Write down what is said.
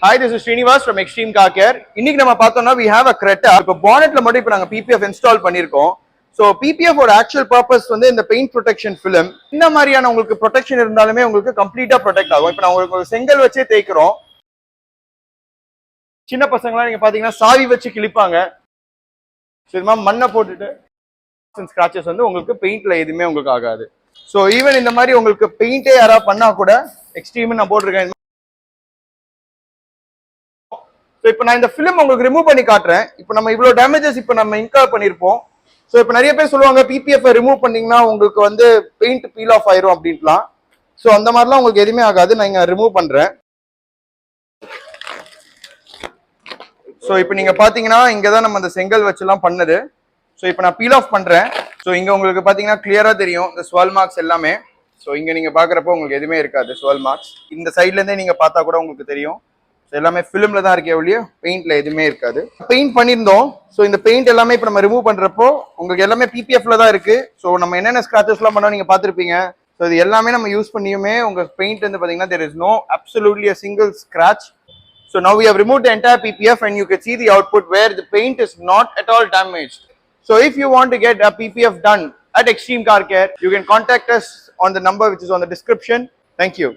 Hi, this is Srinivas from Extreme Car Care. இன்னைக்கு நம்ம பார்த்தோம்னா we have a Creta. இப்போ bonetல மட்டும் இப்போ நாங்க PPF இன்ஸ்டால் பண்ணிருக்கோம். ஸோ PPF ஓட ஆக்சுவல் பர்பஸ் வந்து இந்த பெயிண்ட் ப்ரொடெக்ஷன் ஃபிலிம். இந்த மாதிரியான உங்களுக்கு ப்ரொடெக்ஷன் இருந்தாலுமே உங்களுக்கு கம்ப்ளீட்டா ப்ரொடெக்ட் ஆகும். இப்போ நான் உங்களுக்கு செங்கல் வச்சே தேய்க்கிறோம். சின்ன பசங்களாம் நீங்க பாத்தீங்கன்னா சாவி வச்சு கிழிப்பாங்க. ஸோ இது மாதிரி மண்ணை போட்டுட்டு ஸ்கிராச்சஸ் வந்து உங்களுக்கு பெயிண்ட்ல எதுவுமே உங்களுக்கு ஆகாது. ஸோ ஈவன் இந்த மாதிரி உங்களுக்கு பெயிண்டே யாராவது பண்ணா கூட எக்ஸ்ட்ரீம் நான் போட்டிருக்கேன். ஸோ இப்போ நான் இந்த ஃபிலிம் உங்களுக்கு ரிமூவ் பண்ணி காட்டுறேன். இப்போ நம்ம இவ்வளோ டேமேஜஸ் இப்போ நம்ம இன்கர் பண்ணியிருப்போம். ஸோ இப்போ நிறைய பேர் சொல்லுவாங்க பிபிஎஃப் ரிமூவ் பண்ணீங்கன்னா உங்களுக்கு வந்து பெயிண்ட் பீல் ஆஃப் ஆயிரும் அப்படின்ட்டுலாம். ஸோ அந்த மாதிரிலாம் உங்களுக்கு எதுவுமே ஆகாது. நான் இங்கே ரிமூவ் பண்ணுறேன். ஸோ இப்போ நீங்கள் பார்த்தீங்கன்னா இங்கே தான் நம்ம அந்த செங்கல் வச்சுலாம் பண்ணது. ஸோ இப்போ நான் பீல் ஆஃப் பண்ணுறேன். ஸோ இங்கே உங்களுக்கு பார்த்தீங்கன்னா கிளியராக தெரியும் இந்த ஸ்வெல் மார்க்ஸ் எல்லாமே. ஸோ இங்கே நீங்கள் பார்க்குறப்போ உங்களுக்கு எதுவுமே இருக்காது ஸ்வெல் மார்க்ஸ். இந்த சைட்லேருந்தே நீங்கள் பார்த்தா கூட உங்களுக்கு தெரியும். எல்லாமே ஃபிலிம்ல தான் இருக்கே ஒழிய பெயிண்ட்ல எதுவுமே இருக்காது. பெயிண்ட் பண்ணியிருந்தோம். ஸோ இந்த பெயிண்ட் எல்லாமே இப்போ நம்ம ரிமூவ் பண்றப்போ உங்களுக்கு எல்லாமே பிபிஎஃப்ல தான் இருக்கு. ஸோ நம்ம என்னென்ன ஸ்கிராச்சஸ்லாம் பண்ணோம் நீங்க பார்த்துருப்பீங்க. ஸோ இது எல்லாமே நம்ம யூஸ் பண்ணியுமே உங்க பெயிண்ட் வந்து பார்த்தீங்கன்னா there is no absolutely a single scratch. So now we have removed the entire PPF and you can see the output where the paint is not at all damaged. So if you want to get a PPF done at Extreme Car Care, you can contact us on the number which is on the description. Thank you.